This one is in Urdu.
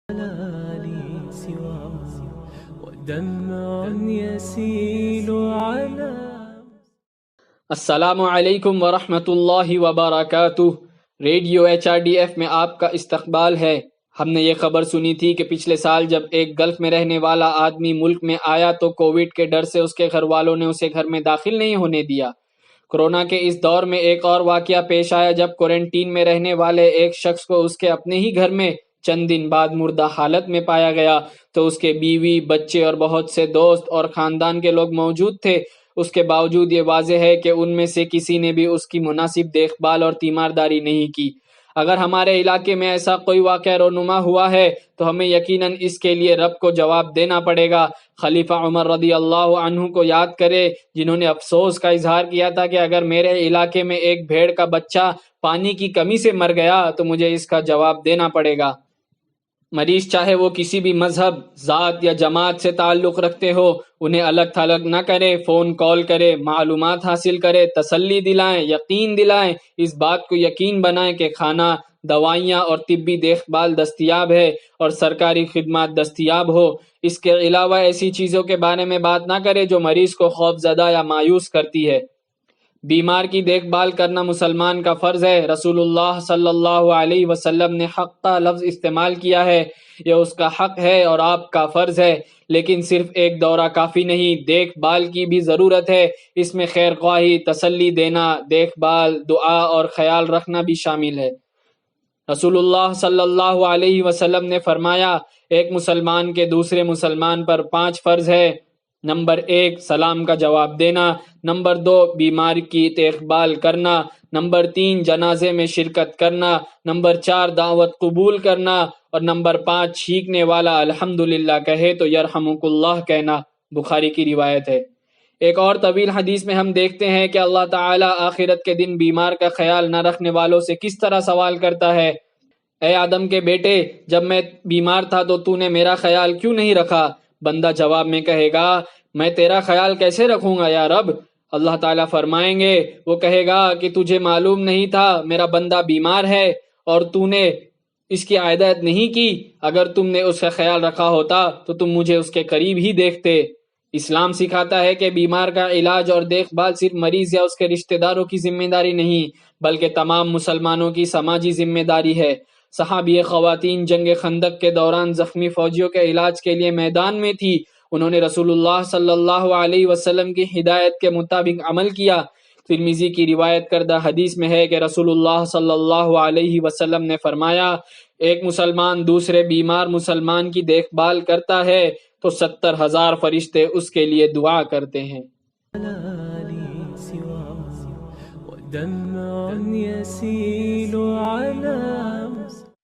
لي سواه ودمع يسيل على. السلام علیکم ورحمۃ اللہ وبرکاتہ۔ ریڈیو HRDF میں آپ کا استقبال ہے۔ ہم نے یہ خبر سنی تھی کہ پچھلے سال جب ایک گلف میں رہنے والا آدمی ملک میں آیا تو کووڈ کے ڈر سے اس کے گھر والوں نے اسے گھر میں داخل نہیں ہونے دیا۔ کورونا کے اس دور میں ایک اور واقعہ پیش آیا جب کوارنٹین میں رہنے والے ایک شخص کو اس کے اپنے ہی گھر میں چند دن بعد مردہ حالت میں پایا گیا تو اس کے بیوی، بچے اور بہت سے دوست اور خاندان کے لوگ موجود تھے۔ اس کے باوجود یہ واضح ہے کہ ان میں سے کسی نے بھی اس کی مناسب دیکھ بھال اور تیمارداری نہیں کی۔ اگر ہمارے علاقے میں ایسا کوئی واقعہ رونما ہوا ہے تو ہمیں یقیناً اس کے لیے رب کو جواب دینا پڑے گا۔ خلیفہ عمر رضی اللہ عنہ کو یاد کرے جنہوں نے افسوس کا اظہار کیا تھا کہ اگر میرے علاقے میں ایک بھیڑ کا بچہ پانی کی کمی سے مر گیا تو مجھے اس کا جواب دینا پڑے گا۔ مریض چاہے وہ کسی بھی مذہب، ذات یا جماعت سے تعلق رکھتے ہو، انہیں الگ تھلگ نہ کرے، فون کال کرے، معلومات حاصل کرے، تسلی دلائیں، یقین دلائیں، اس بات کو یقین بنائیں کہ کھانا، دوائیاں اور طبی دیکھ بھال دستیاب ہے اور سرکاری خدمات دستیاب ہو۔ اس کے علاوہ ایسی چیزوں کے بارے میں بات نہ کرے جو مریض کو خوف زدہ یا مایوس کرتی ہے۔ بیمار کی دیکھ بھال کرنا مسلمان کا فرض ہے۔ رسول اللہ صلی اللہ علیہ وسلم نے حق کا لفظ استعمال کیا ہے۔ یہ اس کا حق ہے اور آپ کا فرض ہے، لیکن صرف ایک دورہ کافی نہیں، دیکھ بھال کی بھی ضرورت ہے۔ اس میں خیر خواہی، تسلی دینا، دیکھ بھال، دعا اور خیال رکھنا بھی شامل ہے۔ رسول اللہ صلی اللہ علیہ وسلم نے فرمایا، ایک مسلمان کے دوسرے مسلمان پر 5 فرض ہے۔ نمبر 1 سلام کا جواب دینا، نمبر 2 بیمار کی دیکھ بھال کرنا، نمبر 3 جنازے میں شرکت کرنا، نمبر 4 دعوت قبول کرنا اور نمبر 5 چھینکنے والا الحمدللہ کہے تو یرحمک اللہ کہنا۔ بخاری کی روایت ہے۔ ایک اور طویل حدیث میں ہم دیکھتے ہیں کہ اللہ تعالیٰ آخرت کے دن بیمار کا خیال نہ رکھنے والوں سے کس طرح سوال کرتا ہے۔ اے آدم کے بیٹے، جب میں بیمار تھا تو تو نے میرا خیال کیوں نہیں رکھا؟ بندہ جواب میں کہے گا، میں تیرا خیال کیسے رکھوں گا یا رب؟ اللہ تعالیٰ فرمائیں گے، وہ کہے گا کہ تجھے معلوم نہیں تھا میرا بندہ بیمار ہے اور تو نے اس کی عادت نہیں کی؟ اگر تم نے اس کا خیال رکھا ہوتا تو تم مجھے اس کے قریب ہی دیکھتے۔ اسلام سکھاتا ہے کہ بیمار کا علاج اور دیکھ بھال صرف مریض یا اس کے رشتہ داروں کی ذمہ داری نہیں بلکہ تمام مسلمانوں کی سماجی ذمہ داری ہے۔ صحابی خواتین جنگ خندق کے دوران زخمی فوجیوں کے علاج کے لیے میدان میں تھی۔ انہوں نے رسول اللہ صلی اللہ علیہ وسلم کی ہدایت کے مطابق عمل کیا۔ ترمذی کی روایت کردہ حدیث میں ہے کہ رسول اللہ صلی اللہ علیہ وسلم نے فرمایا، ایک مسلمان دوسرے بیمار مسلمان کی دیکھ بھال کرتا ہے تو 70,000 فرشتے اس کے لیے دعا کرتے ہیں۔ لي سواه ودمع يسيل على